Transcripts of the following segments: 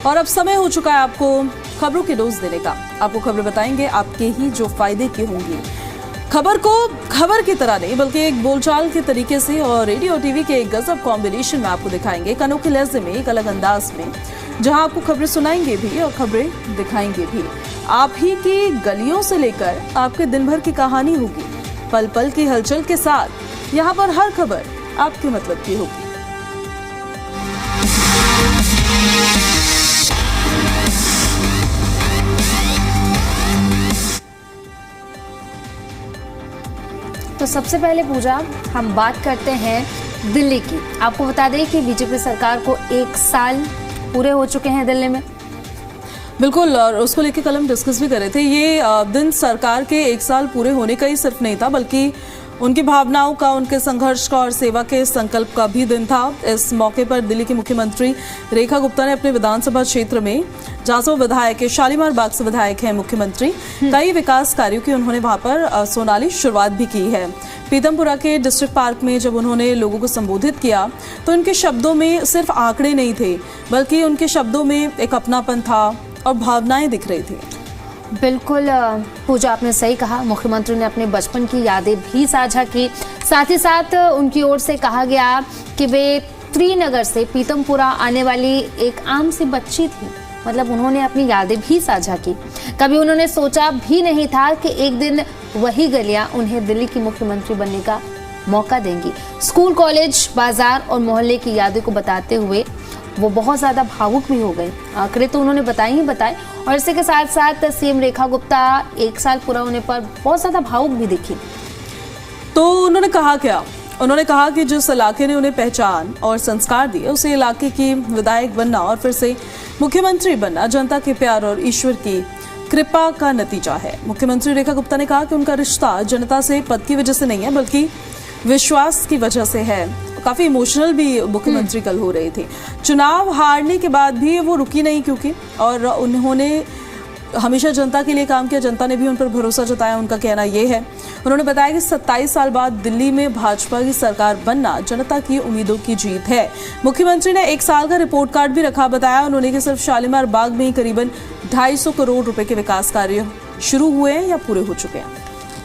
और अब समय हो चुका है आपको खबरों की डोज देने का। आपको खबरें बताएंगे आपके ही जो फायदे की होंगी। खबर को खबर की तरह नहीं बल्कि एक बोलचाल के तरीके से और रेडियो और टीवी के एक गजब कॉम्बिनेशन में आपको दिखाएंगे, एक अनोखे लहजे में, एक अलग अंदाज में, जहां आपको खबरें सुनाएंगे भी और खबरें दिखाएंगे भी। आप ही की गलियों से लेकर आपके दिन भर की कहानी होगी, पल पल की हलचल के साथ। यहाँ पर हर खबर आपके मतलब की होगी। तो सबसे पहले पूजा हम बात करते हैं दिल्ली की। आपको बता दें कि बीजेपी सरकार को 1 साल पूरे हो चुके हैं दिल्ली में। बिल्कुल, और उसको लेकर कल हम डिस्कस भी कर रहे थे। ये दिन सरकार के 1 साल पूरे होने का ही सिर्फ नहीं था, बल्कि उनकी भावनाओं का, उनके संघर्ष का और सेवा के संकल्प का भी दिन था। इस मौके पर दिल्ली की मुख्यमंत्री रेखा गुप्ता ने अपने विधानसभा क्षेत्र में, जहां से वो विधायक है, शालीमार बाग से विधायक है मुख्यमंत्री, कई विकास कार्यों की उन्होंने वहां पर सोनाली शुरुआत भी की है। पीतमपुरा के डिस्ट्रिक्ट पार्क में जब उन्होंने लोगों को संबोधित किया तो उनके शब्दों में सिर्फ आंकड़े नहीं थे, बल्कि उनके शब्दों में एक अपनापन था और भावनाएं दिख रही थी। बिल्कुल पूजा, आपने सही कहा। मुख्यमंत्री ने अपने बचपन की यादें भी साझा की। साथ ही साथ उनकी ओर से कहा गया कि वे त्रिनगर से पीतमपुरा आने वाली एक आम सी बच्ची थी। मतलब उन्होंने अपनी यादें भी साझा की। कभी उन्होंने सोचा भी नहीं था कि एक दिन वही गलियां उन्हें दिल्ली की मुख्यमंत्री बनने का मौका देंगी। स्कूल, कॉलेज, बाजार और मोहल्ले की यादें को बताते हुए वो बहुत ज्यादा भावुक भी हो गए। आंकड़े तो उन्होंने बताए और इसी के साथ साथ सीएम रेखा गुप्ता 1 साल पूरा होने पर बहुत ज्यादा भावुक भी दिखी। तो उन्होंने कहा क्या? उन्होंने कहा कि जिस इलाके ने उन्हें पहचान और संस्कार दिए, उसे इलाके की विधायक बनना और फिर से मुख्यमंत्री बनना जनता के प्यार और ईश्वर की कृपा का नतीजा है। मुख्यमंत्री रेखा गुप्ता ने कहा कि उनका रिश्ता जनता से पद की वजह से नहीं है, बल्कि विश्वास की वजह से है। काफी इमोशनल भी मुख्यमंत्री कल हो रही थी। चुनाव हारने के बाद भी वो रुकी नहीं, क्योंकि और उन्होंने हमेशा जनता के लिए काम किया। जनता ने भी उन पर भरोसा जताया, उनका कहना ये है। उन्होंने बताया कि 27 साल बाद दिल्ली में भाजपा की सरकार बनना जनता की उम्मीदों की जीत है। मुख्यमंत्री ने 1 साल का रिपोर्ट कार्ड भी रखा। बताया उन्होंने कि सिर्फ शालीमार बाग में ही करीबन 250 करोड़ रुपए के विकास कार्य शुरू हुए हैं या पूरे हो चुके हैं।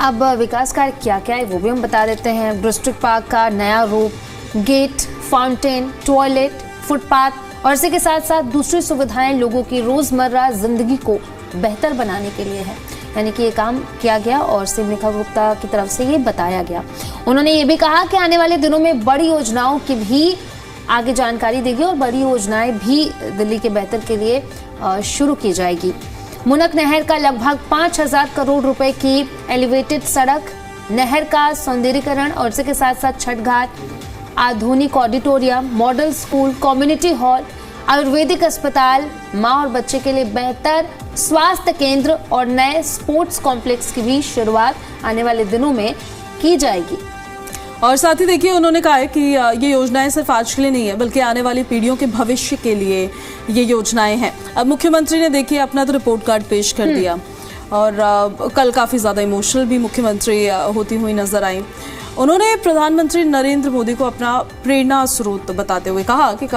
अब विकास कार्य क्या क्या है वो भी हम बता देते हैं। डिस्ट्रिक्ट पार्क का नया रूप, गेट, फाउंटेन, टॉयलेट, फुटपाथ और इसी के साथ साथ दूसरी सुविधाएं लोगों की रोजमर्रा जिंदगी को बेहतर बनाने के लिए है। यानी कि ये काम किया गया और सीएम रेखा गुप्ता की तरफ से ये बताया गया। उन्होंने ये भी कहा कि आने वाले दिनों में बड़ी योजनाओं की भी आगे जानकारी देगी और बड़ी योजनाएं भी दिल्ली के बेहतर के लिए शुरू की जाएगी। मुनक नहर का लगभग 5000 करोड़ रुपए की एलिवेटेड सड़क, नहर का सौंदर्यीकरण और इसी के साथ साथ छठ घाट, आधुनिक auditorium, model school, community hall, Ayurvedic अस्पताल, मां और बच्चे के लिए बेहतर स्वास्थ्य केंद्र और नए स्पोर्ट्स कॉम्प्लेक्स की भी शुरुआत आने वाले दिनों में की जाएगी। और साथ ही देखिए, उन्होंने कहा है कि ये योजनाएं सिर्फ आज के लिए नहीं है, बल्कि आने वाली पीढ़ियों के भविष्य के लिए ये योजनाएं हैं। अब मुख्यमंत्री ने देखिए अपना तो रिपोर्ट कार्ड पेश कर दिया और कल काफी ज्यादा इमोशनल भी मुख्यमंत्री होती हुई नजर आई। उन्होंने प्रधानमंत्री नरेंद्र मोदी को अपना प्रेरणा स्रोत बताते हुए कहा कि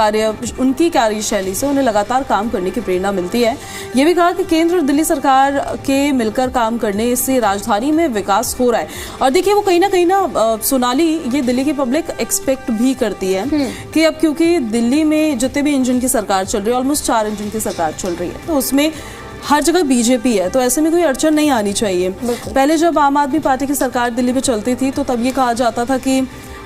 उनकी कार्यशैली से उन्हें लगातार काम करने की प्रेरणा मिलती है। ये भी कहा कि केंद्र और दिल्ली सरकार के मिलकर काम करने से राजधानी में विकास हो रहा है। और देखिए, वो कहीं ना सोनाली, ये दिल्ली की पब्लिक एक्सपेक्ट भी करती है कि अब क्योंकि दिल्ली में जितने भी इंजन की सरकार चल रही है, ऑलमोस्ट 4 इंजन की सरकार चल रही है, तो उसमें हर जगह बीजेपी है, तो ऐसे में कोई अड़चन नहीं आनी चाहिए। पहले जब आम आदमी पार्टी की सरकार दिल्ली में चलती थी तो तब ये कहा जाता था कि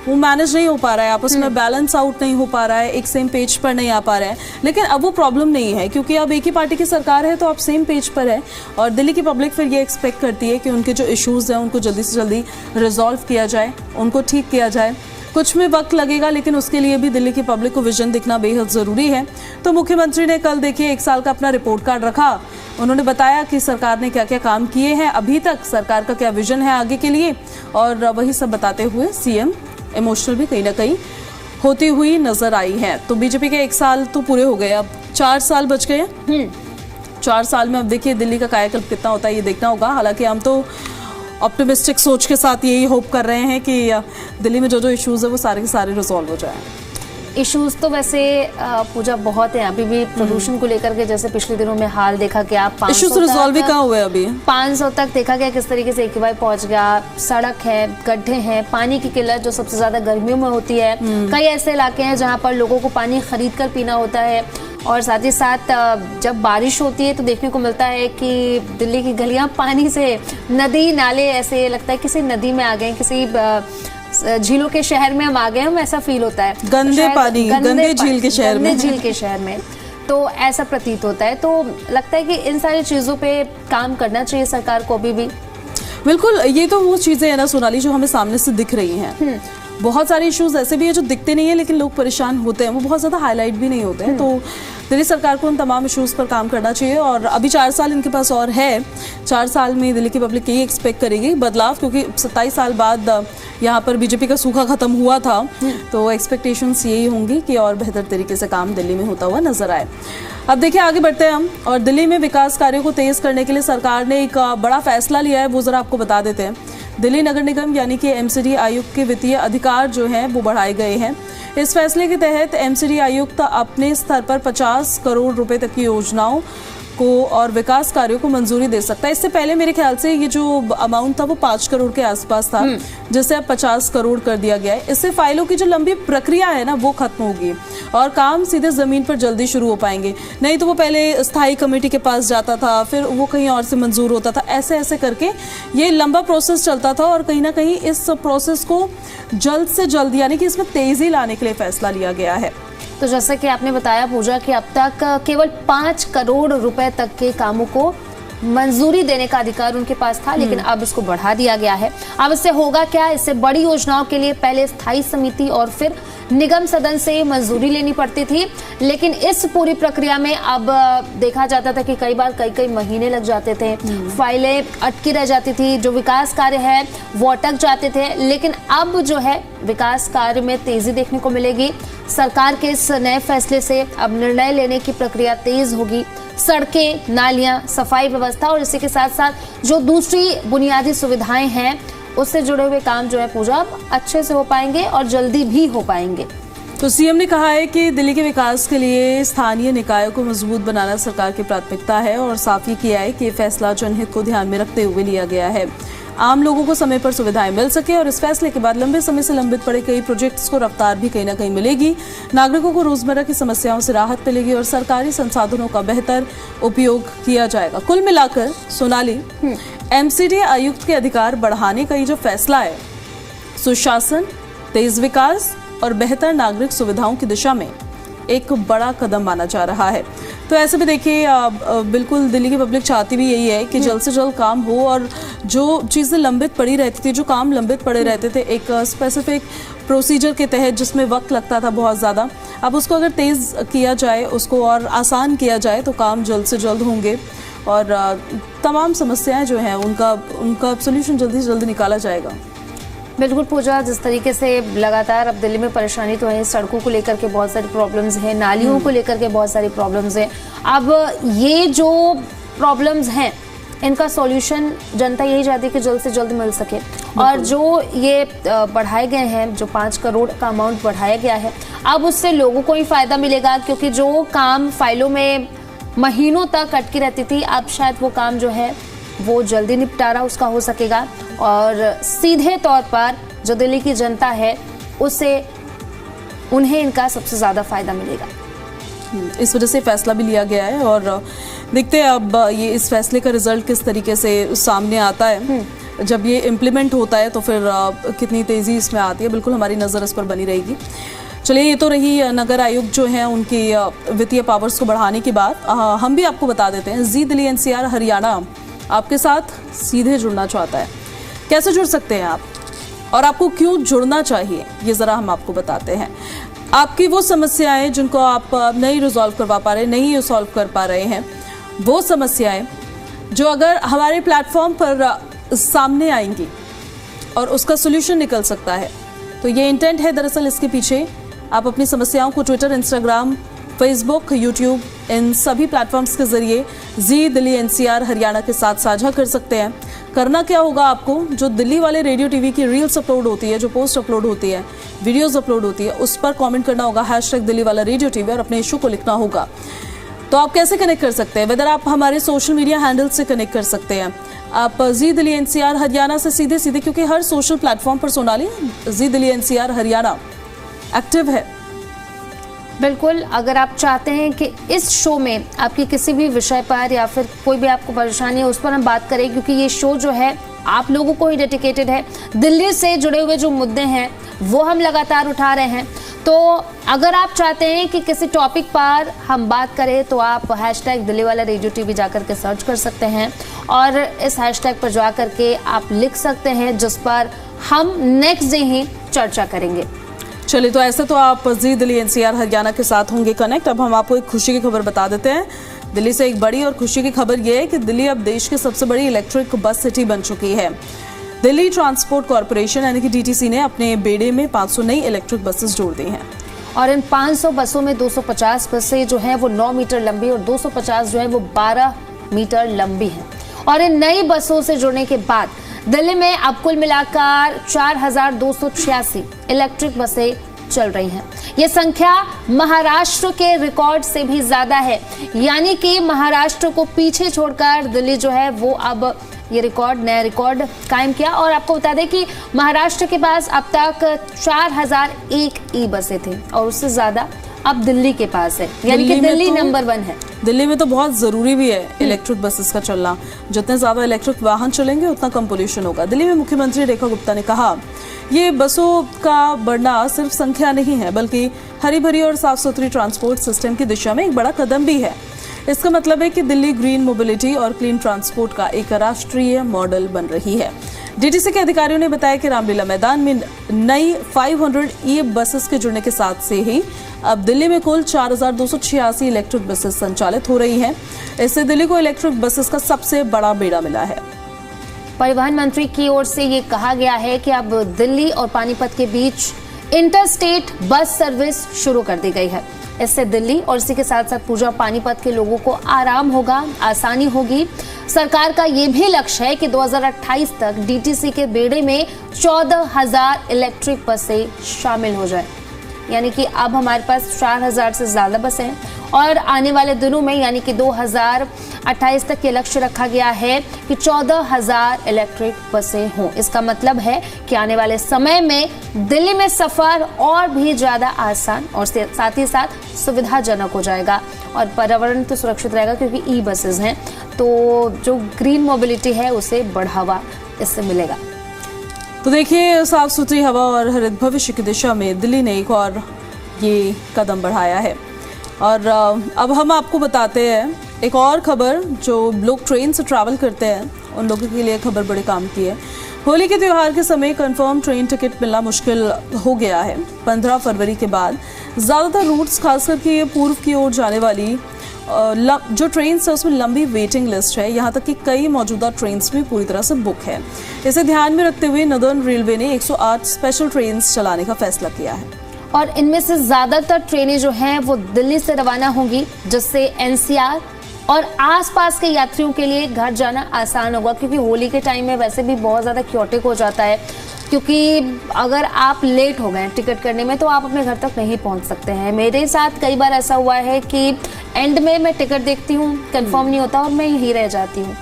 वो मैनेज नहीं हो पा रहा है, आपस में बैलेंस आउट नहीं हो पा रहा है, एक सेम पेज पर नहीं आ पा रहा है। लेकिन अब वो प्रॉब्लम नहीं है, क्योंकि अब एक ही पार्टी की सरकार है, तो आप सेम पेज पर है। और दिल्ली की पब्लिक फिर ये एक्सपेक्ट करती है कि उनके जो इश्यूज हैं उनको जल्दी से जल्दी रिजॉल्व किया जाए, उनको ठीक किया जाए। कुछ में वक्त लगेगा, लेकिन उसके लिए भी दिल्ली की पब्लिक को विजन दिखना बेहद जरूरी है। तो मुख्यमंत्री ने कल देखिए 1 साल का अपना रिपोर्ट कार्ड रखा। उन्होंने बताया कि सरकार ने क्या क्या काम किए हैं अभी तक, सरकार का क्या विजन है आगे के लिए, और वही सब बताते हुए सीएम इमोशनल भी कहीं ना कहीं होती हुई नजर आई है। तो बीजेपी के 1 साल तो पूरे हो गए, अब 4 साल बच गए हैं। 4 साल में अब देखिए दिल्ली का कायाकल्प कितना होता है, ये देखना होगा। हालांकि हम तो ऑप्टिमिस्टिक सोच के साथ यही होप कर रहे हैं कि दिल्ली में जो इश्यूज है वो सारे के सारे रिजॉल्व हो जाए। इश्यूज तो वैसे पूजा बहुत है अभी भी प्रदूषण को लेकर के। जैसे पिछले दिनों में हाल देखा कि आप इश्यूज रिजॉल्व भी कहाँ हुए अभी? 500 तक देखा गया किस तरीके से AQI पहुंच गया। सड़क है, गड्ढे हैं, पानी की किल्लत जो सबसे ज्यादा गर्मियों में होती है। कई ऐसे इलाके हैं जहाँ पर लोगों को पानी खरीद कर पीना होता है। और साथ ही साथ जब बारिश होती है तो देखने को मिलता है कि दिल्ली की गलियां पानी से, नदी नाले ऐसे लगता है किसी नदी में आ गए, किसी झीलों के शहर में हम आ गए, हम ऐसा फील होता है। गंदे पानी, गंदे झील के शहर में, झील के शहर में तो ऐसा प्रतीत होता है। तो लगता है कि इन सारी चीजों पे काम करना चाहिए सरकार को अभी भी। बिल्कुल, ये तो वो चीजें है ना सोनाली जो हमें सामने से दिख रही हैं। बहुत सारे इश्यूज ऐसे भी है जो दिखते नहीं है लेकिन लोग परेशान होते हैं, वो बहुत ज्यादा हाईलाइट भी नहीं होते हैं। तो दिल्ली सरकार को उन तमाम इश्यूज पर काम करना चाहिए। और अभी 4 साल इनके पास और है। 4 साल में दिल्ली की पब्लिक यही एक्सपेक्ट करेगी बदलाव, क्योंकि 27 साल बाद यहाँ पर बीजेपी का सूखा खत्म हुआ था। तो एक्सपेक्टेशंस यही होंगी कि और बेहतर तरीके से काम दिल्ली में होता हुआ नजर आए। अब देखिए आगे बढ़ते हैं हम, और दिल्ली में विकास कार्यों को तेज करने के लिए सरकार ने एक बड़ा फैसला लिया है, वो जरा आपको बता देते हैं। दिल्ली नगर निगम यानी कि MCD आयुक्त के वित्तीय अधिकार जो हैं वो बढ़ाए गए हैं। इस फैसले के तहत MCD आयुक्त अपने स्तर पर 50 करोड़ रुपए तक की योजनाओं को और विकास कार्यों को मंजूरी दे सकता है। इससे पहले मेरे ख्याल से ये जो अमाउंट था वो 5 करोड़ के आसपास था, जिसे अब 50 करोड़ कर दिया गया है। इससे फाइलों की जो लंबी प्रक्रिया है ना वो खत्म होगी और काम सीधे जमीन पर जल्दी शुरू हो पाएंगे। नहीं तो वो पहले स्थायी कमेटी के पास जाता था, फिर वो कहीं और से मंजूर होता था, ऐसे ऐसे करके ये लंबा प्रोसेस चलता था। और कहीं ना कहीं इस प्रोसेस को जल्द से जल्द यानी कि इसमें तेजी लाने के लिए फैसला लिया गया है। तो जैसे कि आपने बताया पूजा कि अब तक केवल 5 करोड़ रुपए तक के कामों को मंजूरी देने का अधिकार उनके पास था, लेकिन अब इसको बढ़ा दिया गया है। अब इससे होगा क्या? इससे बड़ी योजनाओं के लिए पहले स्थायी समिति और फिर निगम सदन से मंजूरी लेनी पड़ती थी, लेकिन इस पूरी प्रक्रिया में अब देखा जाता था कि कई बार कई महीने लग जाते थे, फाइलें अटकी रह जाती थी, जो विकास कार्य है वो अटक जाते थे। लेकिन अब जो है विकास कार्य में तेजी देखने को मिलेगी। सरकार के इस नए फैसले से अब निर्णय लेने की प्रक्रिया तेज होगी। सड़कें, नालियां, सफाई व्यवस्था और इसी के साथ साथ जो दूसरी बुनियादी सुविधाएं हैं उससे जुड़े हुए काम जो है पूजा अच्छे से हो पाएंगे और जल्दी भी हो पाएंगे। तो सीएम ने कहा है कि दिल्ली के विकास के लिए स्थानीय निकायों को मजबूत बनाना सरकार की प्राथमिकता है और साफ ही किया है कि ये फैसला जनहित को ध्यान में रखते हुए लिया गया है। आम लोगों को समय पर सुविधाएं मिल सके और इस फैसले के बाद लंबे समय से लंबित पड़े कई प्रोजेक्ट्स को रफ्तार भी कहीं ना कहीं मिलेगी। नागरिकों को रोजमर्रा की समस्याओं से राहत मिलेगी और सरकारी संसाधनों का बेहतर उपयोग किया जाएगा। कुल मिलाकर सोनाली, MCD आयुक्त के अधिकार बढ़ाने का ये जो फैसला है सुशासन, तेज विकास और बेहतर नागरिक सुविधाओं की दिशा में एक बड़ा कदम माना जा रहा है। तो ऐसे में देखिए बिल्कुल दिल्ली की पब्लिक चाहती भी यही है कि जल्द से जल्द काम हो और जो चीज़ें लंबित पड़ी रहती थी, जो काम लंबित पड़े रहते थे एक स्पेसिफिक प्रोसीजर के तहत जिसमें वक्त लगता था बहुत ज़्यादा, अब उसको अगर तेज़ किया जाए, उसको और आसान किया जाए तो काम जल्द से जल्द होंगे और तमाम समस्याएं जो हैं उनका सोल्यूशन जल्दी से जल्दी निकाला जाएगा। बिल्कुल पूजा, जिस तरीके से लगातार अब दिल्ली में परेशानी तो है, सड़कों को लेकर के बहुत सारी प्रॉब्लम्स हैं, नालियों को लेकर के बहुत सारी प्रॉब्लम्स हैं। अब ये जो प्रॉब्लम्स हैं इनका सॉल्यूशन जनता यही चाहती है कि जल्द से जल्द मिल सके। और जो ये बढ़ाए गए हैं, जो 5 करोड़ का अमाउंट बढ़ाया गया है, अब उससे लोगों को ही फायदा मिलेगा, क्योंकि जो काम फाइलों में महीनों तक अटकी रहती थी, अब शायद वो काम जो है वो जल्दी निपटारा उसका हो सकेगा और सीधे तौर पर जो दिल्ली की जनता है उससे उन्हें इनका सबसे ज़्यादा फायदा मिलेगा। इस वजह से फैसला भी लिया गया है और देखते हैं अब ये इस फैसले का रिजल्ट किस तरीके से सामने आता है। जब ये इम्प्लीमेंट होता है तो फिर कितनी तेज़ी इसमें आती है, बिल्कुल हमारी नज़र इस पर बनी रहेगी। चलिए, ये तो रही नगर आयुक्त जो हैं उनकी वित्तीय पावर्स को बढ़ाने की बात। हम भी आपको बता देते हैं, जी दिल्ली NCR हरियाणा आपके साथ सीधे जुड़ना चाहता है। कैसे जुड़ सकते हैं आप और आपको क्यों जुड़ना चाहिए, ये ज़रा हम आपको बताते हैं। आपकी वो समस्याएं जिनको आप नहीं रिजॉल्व करवा पा रहे, नहीं सॉल्व कर पा रहे हैं, वो समस्याएं जो अगर हमारे प्लेटफॉर्म पर सामने आएंगी और उसका सोल्यूशन निकल सकता है, तो ये इंटेंट है दरअसल इसके पीछे। आप अपनी समस्याओं को Twitter, Instagram, Facebook, YouTube in सभी प्लेटफॉर्म्स के जरिए जी दिल्ली NCR हरियाणा के साथ साझा कर सकते हैं। करना क्या होगा आपको, जो दिल्ली वाले रेडियो टीवी की रील्स अपलोड होती है, जो पोस्ट अपलोड होती है, वीडियोस अपलोड होती है, उस पर कमेंट करना होगा #दिल्ली वाला रेडियो टीवी और अपने इशू को लिखना होगा। तो आप कैसे कनेक्ट कर सकते हैं? वेदर आप हमारे सोशल मीडिया हैंडल से कनेक्ट कर सकते हैं, आप जी दिल्ली NCR हरियाणा से सीधे क्योंकि हर सोशल प्लेटफॉर्म पर सोनाली जी दिल्ली NCR हरियाणा एक्टिव है। बिल्कुल, अगर आप चाहते हैं कि इस शो में आपकी किसी भी विषय पर या फिर कोई भी आपको परेशानी है उस पर हम बात करें, क्योंकि ये शो जो है आप लोगों को ही डेडिकेटेड है। दिल्ली से जुड़े हुए जो मुद्दे हैं वो हम लगातार उठा रहे हैं। तो अगर आप चाहते हैं कि किसी टॉपिक पर हम बात करें तो आप #दिल्ली वाला रेडियो टीवी जाकर के सर्च कर सकते हैं और इस हैशटैग पर जा करके आप लिख सकते हैं, जिस पर हम नेक्स्ट डे ही चर्चा करेंगे। चलिए, तो ऐसे तो आप जी दिल्ली NCR हरियाणा के साथ होंगे कनेक्ट। अब हम आपको एक खुशी की खबर बता देते हैं। दिल्ली से एक बड़ी और खुशी की खबर यह है कि दिल्ली अब देश की सबसे बड़ी इलेक्ट्रिक बस सिटी बन चुकी है। दिल्ली ट्रांसपोर्ट कॉर्पोरेशन यानी कि DTC ने अपने बेड़े में 500 नई इलेक्ट्रिक बसेस जोड़ दी हैं। और इन 500 बसों में 250 बसें जो हैं वो 9 मीटर लंबी और 250 जो है वो 12 मीटर लंबी हैं। और इन नई बसों से जुड़ने के बाद दिल्ली में अब कुल मिलाकर 4286 इलेक्ट्रिक बसें चल रही हैं। ये संख्या महाराष्ट्र के रिकॉर्ड से भी ज्यादा है, यानी कि महाराष्ट्र को पीछे छोड़कर दिल्ली जो है वो अब ये नया रिकॉर्ड कायम किया। और आपको बता दें कि महाराष्ट्र के पास अब तक 4001 ई बसें थी और उससे ज्यादा अब दिल्ली के पास है, यानी कि दिल्ली नंबर 1 है। दिल्ली में तो बहुत जरूरी भी है इलेक्ट्रिक बसेस का चलना। जितने ज्यादा इलेक्ट्रिक वाहन चलेंगे उतना कम पोल्यूशन होगा। दिल्ली में मुख्यमंत्री रेखा गुप्ता ने कहा, ये बसों का बढ़ना सिर्फ संख्या नहीं है बल्कि हरी भरी और साफ सुथरी ट्रांसपोर्ट सिस्टम की दिशा में एक बड़ा कदम भी है। इसका मतलब है कि दिल्ली ग्रीन मोबिलिटी और क्लीन ट्रांसपोर्ट का एक राष्ट्रीय मॉडल बन रही है। DTC के अधिकारियों ने बताया कि रामलीला मैदान में नई 500 ई बसेस के जुड़ने के साथ से ही अब दिल्ली में कुल 4286 इलेक्ट्रिक बसेस संचालित हो रही हैं। इससे दिल्ली को इलेक्ट्रिक बसेस का सबसे बड़ा बेड़ा मिला है। परिवहन मंत्री की ओर से ये कहा गया है कि अब दिल्ली और पानीपत के बीच इंटरस्टेट बस सर्विस शुरू कर दी गई है। इससे दिल्ली और इसी के साथ साथ पूजा पानीपत के लोगों को आराम होगा, आसानी होगी। सरकार का ये भी लक्ष्य है कि 2028 तक DTC के बेड़े में 14,000 इलेक्ट्रिक बसें शामिल हो जाए, यानी कि अब हमारे पास 4,000 से ज्यादा बसें हैं और आने वाले दिनों में यानी कि 2028 तक ये लक्ष्य रखा गया है कि 14,000 इलेक्ट्रिक बसें हों। इसका मतलब है कि आने वाले समय में दिल्ली में सफर और भी ज्यादा आसान और साथ ही साथ सुविधाजनक हो जाएगा और पर्यावरण तो सुरक्षित रहेगा, क्योंकि ई बसेस हैं तो जो ग्रीन मोबिलिटी है उसे बढ़ावा इससे मिलेगा। तो देखिए, साफ सुथरी हवा और हरित भविष्य की दिशा में दिल्ली ने एक और ये कदम बढ़ाया है। और अब हम आपको बताते हैं एक और खबर, जो लोग ट्रेन से ट्रैवल करते हैं उन लोगों के लिए खबर बड़े काम की है। होली के त्यौहार के समय कंफर्म ट्रेन टिकट मिलना मुश्किल हो गया है। 15 फरवरी के बाद ज़्यादातर रूट्स, खासकर कि ये पूर्व की ओर जाने वाली जो ट्रेन है उसमें लंबी वेटिंग लिस्ट है। यहाँ तक कि कई मौजूदा ट्रेन भी पूरी तरह से बुक है। इसे ध्यान में रखते हुए नदर्न रेलवे ने 108 स्पेशल ट्रेन चलाने का फैसला किया है और इनमें से ज्यादातर ट्रेनें जो हैं वो दिल्ली से रवाना होंगी, जिससे NCR और आसपास के यात्रियों के लिए घर जाना आसान होगा, क्योंकि होली के टाइम में वैसे भी बहुत ज़्यादा क्योटिक हो जाता है। क्योंकि अगर आप लेट हो गए टिकट करने में तो आप अपने घर तक नहीं पहुंच सकते हैं। मेरे साथ कई बार ऐसा हुआ है कि एंड में मैं टिकट देखती हूँ, कंफर्म नहीं होता और मैं यहीं रह जाती हूँ।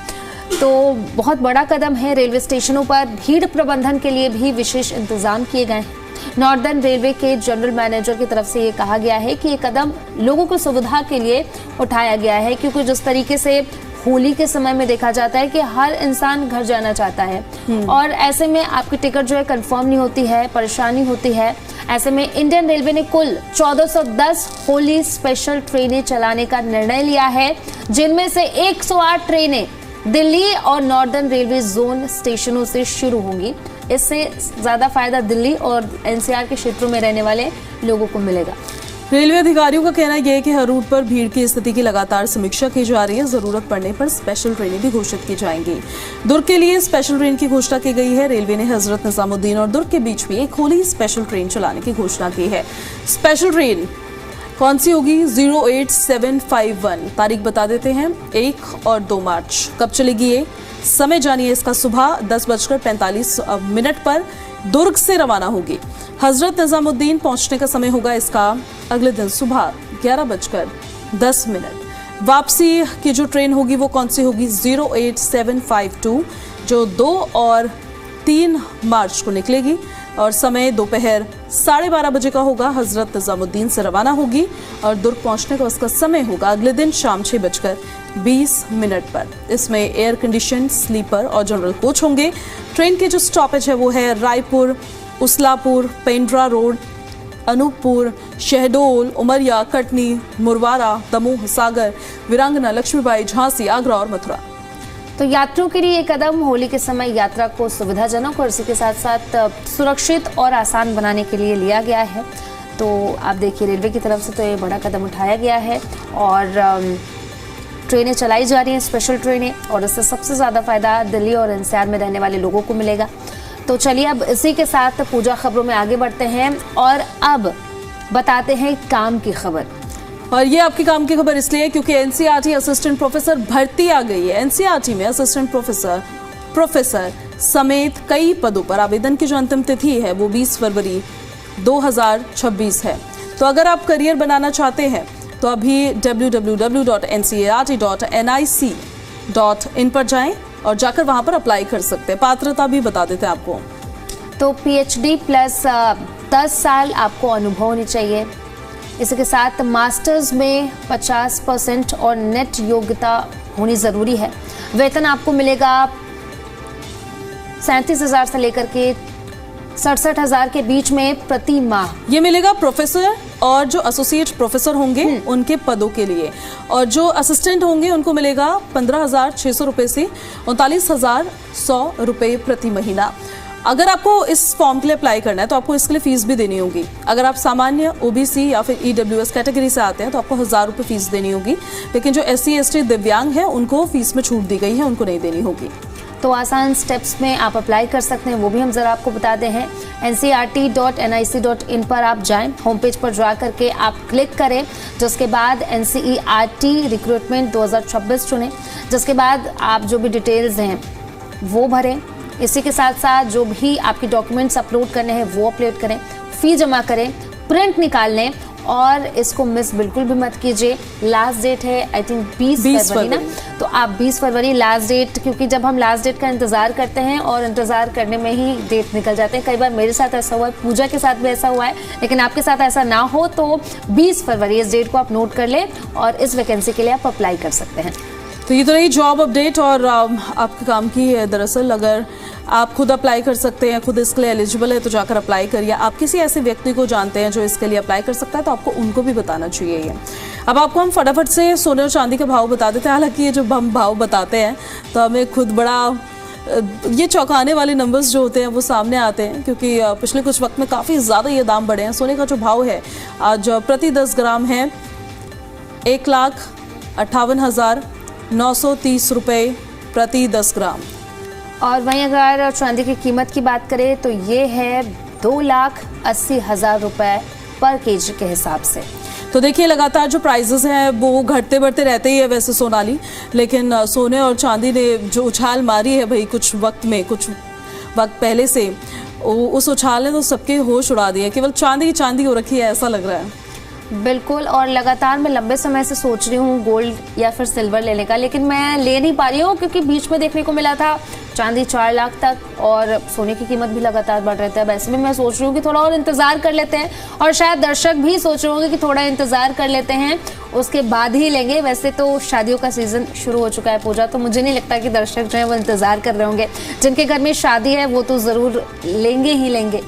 तो बहुत बड़ा कदम है। रेलवे स्टेशनों पर भीड़ प्रबंधन के लिए भी विशेष इंतजाम किए गए हैं। नॉर्दर्न रेलवे के जनरल मैनेजर की तरफ से ये कहा गया है कि ये कदम लोगों की सुविधा के लिए उठाया गया है, क्योंकि जिस तरीके से होली के समय में देखा जाता है कि हर इंसान घर जाना चाहता है और ऐसे में आपकी टिकट जो है कंफर्म नहीं होती है, परेशानी होती है। ऐसे में इंडियन रेलवे ने कुल 1410 होली स्पेशल ट्रेनें चलाने का निर्णय लिया है, जिनमें से 108 ट्रेनें दिल्ली और नॉर्दर्न रेलवे जोन स्टेशनों से शुरू होंगी। इससे ज्यादा फायदा दिल्ली और NCR के क्षेत्रों में रहने वाले लोगों को मिलेगा। रेलवे अधिकारियों का कहना यह है कि हर रूट पर भीड़ की स्थिति की लगातार समीक्षा की जा रही है। जरूरत पड़ने पर स्पेशल ट्रेनें भी घोषित की जाएंगी। दुर्ग के लिए स्पेशल ट्रेन की घोषणा की गई है। रेलवे ने हजरत निजामुद्दीन और दुर्ग के बीच भी एक होली स्पेशल ट्रेन चलाने की घोषणा की है। स्पेशल ट्रेन कौन सी होगी? 08751। तारीख बता देते हैं, 1 और 2 मार्च। कब चलेगी ये? समय जानिए इसका। सुबह 10:45 पर दुर्ग से रवाना होगी। हजरत निजामुद्दीन पहुंचने का समय होगा इसका अगले दिन सुबह 11:10। वापसी की जो ट्रेन होगी वो कौन सी होगी? 08752, जो 2 और 3 मार्च को निकलेगी और समय दोपहर 12:30 बजे का होगा। हजरत निजामुद्दीन से रवाना होगी और दुर्ग पहुंचने का उसका समय होगा अगले दिन शाम 6:20 पर। इसमें एयर कंडीशन, स्लीपर और जनरल कोच होंगे। ट्रेन के जो स्टॉपेज है वो है रायपुर, उसलापुर, पेंड्रा रोड, अनूपपुर, शहडोल, उमरिया, कटनी, मुरवारा, दमोह, सागर, वीरांगना, लक्ष्मीबाई, झांसी, आगरा और मथुरा। तो यात्रियों के लिए ये कदम होली के समय यात्रा को सुविधाजनक और इसी के साथ साथ सुरक्षित और आसान बनाने के लिए लिया गया है। तो आप देखिए रेलवे की तरफ से तो ये बड़ा कदम उठाया गया है और ट्रेनें चलाई जा रही हैं, स्पेशल ट्रेनें, और इससे सबसे ज़्यादा फ़ायदा दिल्ली और एनसीआर में रहने वाले लोगों को मिलेगा। तो चलिए अब इसी के साथ पूजा खबरों में आगे बढ़ते हैं और अब बताते हैं काम की खबर। और ये आपकी काम की खबर इसलिए है क्योंकि एनसीईआरटी असिस्टेंट प्रोफेसर भर्ती आ गई है। एनसीईआरटी में असिस्टेंट प्रोफेसर समेत कई पदों पर आवेदन की जो अंतिम तिथि है वो 20 फरवरी 2026 है। तो अगर आप करियर बनाना चाहते हैं तो अभी www.ncert.nic.in पर जाएं और जाकर वहां पर अप्लाई कर सकते हैं। पात्रता भी बता देते हैं आपको। तो PhD प्लस 10 साल आपको अनुभव होनी चाहिए। इसके साथ मास्टर्स में 50% और नेट योग्यता होनी ज़रूरी है। वेतन आपको मिलेगा 37,000 से लेकर के 67,000 के बीच में प्रति माह। ये मिलेगा प्रोफेसर और जो एसोसिएट प्रोफेसर होंगे उनके पदों के लिए, और जो असिस्टेंट होंगे उनको मिलेगा 15,600 रुपये से 39,100 रुपये प्रति महीना। अगर आपको इस फॉर्म के लिए अप्लाई करना है तो आपको इसके लिए फीस भी देनी होगी। अगर आप सामान्य OBC या फिर EWS कैटेगरी से आते हैं तो आपको 1,000 रुपये फीस देनी होगी, लेकिन जो SC ST दिव्यांग है उनको फीस में छूट दी गई है, उनको नहीं देनी होगी। तो आसान स्टेप्स में आप अप्लाई कर सकते हैं, वो भी हम जरा आपको बताते हैं। ncert.nic.in पर आप जाएं, होम पेज पर जा करके आप क्लिक करें, जिसके बाद NCERT रिक्रूटमेंट 2026 चुनें, जिसके बाद आप जो भी डिटेल्स हैं वो भरें। इसी के साथ साथ जो भी आपके डॉक्यूमेंट्स अपलोड करने हैं वो अपलोड करें, फी जमा करें, प्रिंट निकाल लें और इसको मिस बिल्कुल भी मत कीजिए। लास्ट डेट है आई थिंक 20 फरवरी ना, तो आप 20 फरवरी लास्ट डेट, क्योंकि जब हम लास्ट डेट का इंतजार करते हैं और इंतजार करने में ही डेट निकल जाते हैं। कई बार मेरे साथ ऐसा हुआ है, पूजा के साथ भी ऐसा हुआ है, लेकिन आपके साथ ऐसा ना हो तो 20 फरवरी इस डेट को आप नोट कर लें और इस वैकेंसी के लिए आप अप्लाई कर सकते हैं। तो ये तो रही जॉब अपडेट और आपके काम की है। दरअसल अगर आप खुद अप्लाई कर सकते हैं, खुद इसके लिए एलिजिबल है तो जाकर अप्लाई करिए। आप किसी ऐसे व्यक्ति को जानते हैं जो इसके लिए अप्लाई कर सकता है तो आपको उनको भी बताना चाहिए ये। अब आपको हम फटाफट से सोने और चांदी का भाव बता देते हैं। हालांकि ये जो हम भाव बताते हैं तो हमें खुद बड़ा ये चौंकाने वाले नंबर्स जो होते हैं वो सामने आते हैं, क्योंकि पिछले कुछ वक्त में काफ़ी ज़्यादा ये दाम बढ़े हैं। सोने का जो भाव है आज प्रति 10 ग्राम है 1,58,930 रुपये प्रति 10 ग्राम। और वहीं अगर चांदी की कीमत की बात करें तो ये है 2,80,000 रुपये पर केजी के हिसाब से। तो देखिए लगातार जो प्राइसेस हैं वो घटते बढ़ते रहते ही है वैसे सोनाली, लेकिन सोने और चांदी ने जो उछाल मारी है भाई कुछ वक्त पहले से, उस उछाल ने तो सबके होश उड़ा दिए। केवल चांदी चांदी हो रखी है ऐसा लग रहा है। बिल्कुल, और लगातार मैं लंबे समय से सोच रही हूँ गोल्ड या फिर सिल्वर लेने का, लेकिन मैं ले नहीं पा रही हूँ क्योंकि बीच में देखने को मिला था चांदी 4 लाख तक और सोने की कीमत भी लगातार बढ़ रही है। वैसे में मैं सोच रही हूँ कि थोड़ा और इंतजार कर लेते हैं और शायद दर्शक भी सोच रहे होंगे कि थोड़ा इंतजार कर लेते हैं उसके बाद ही लेंगे। वैसे तो शादियों का सीजन शुरू हो चुका है पूजा, तो मुझे नहीं लगता कि दर्शक जो है वो इंतजार कर रहे होंगे। जिनके घर में शादी है वो तो जरूर लेंगे ही लेंगे।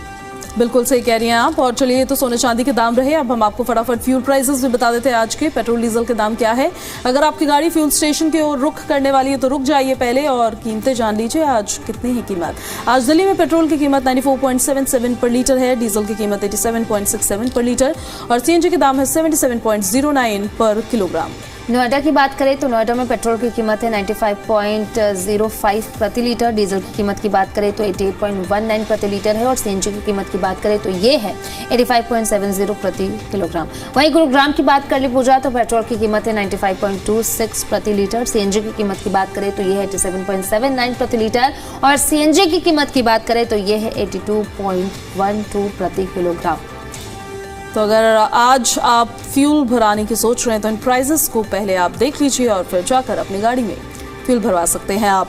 बिल्कुल सही कह रही हैं आप। और चलिए तो सोने चांदी के दाम रहे, अब हम आपको फटाफट फ्यूल प्राइसेस भी बता देते हैं आज के। पेट्रोल डीजल के दाम क्या है। अगर आपकी गाड़ी फ्यूल स्टेशन की ओर रुख करने वाली है तो रुक जाइए पहले और कीमतें जान लीजिए आज कितनी है कीमत। आज दिल्ली में पेट्रोल की कीमत 94.77 पर लीटर है, डीजल की कीमत 87.67 पर लीटर और CNG के दाम है 77.09 पर किलोग्राम। नोएडा की बात करें तो नोएडा में पेट्रोल की कीमत है 95.05 प्रति लीटर, डीजल की कीमत की बात करें तो 88.19 प्रति लीटर है और सीएनजी की कीमत की बात करें तो ये है 85.70 प्रति किलोग्राम। वहीं गुरुग्राम की बात कर ले पूजा तो पेट्रोल की कीमत है 95.26 प्रति लीटर, सीएनजी की कीमत की बात करें तो ये है 87.79 प्रति लीटर और सीएनजी की कीमत की बात करें तो ये है 82.12 प्रति किलोग्राम। तो अगर आज आप फ्यूल भराने की सोच रहे हैं तो इन प्राइसेस को पहले आप देख लीजिए और फिर जाकर अपनी गाड़ी में फ्यूल भरवा सकते हैं आप।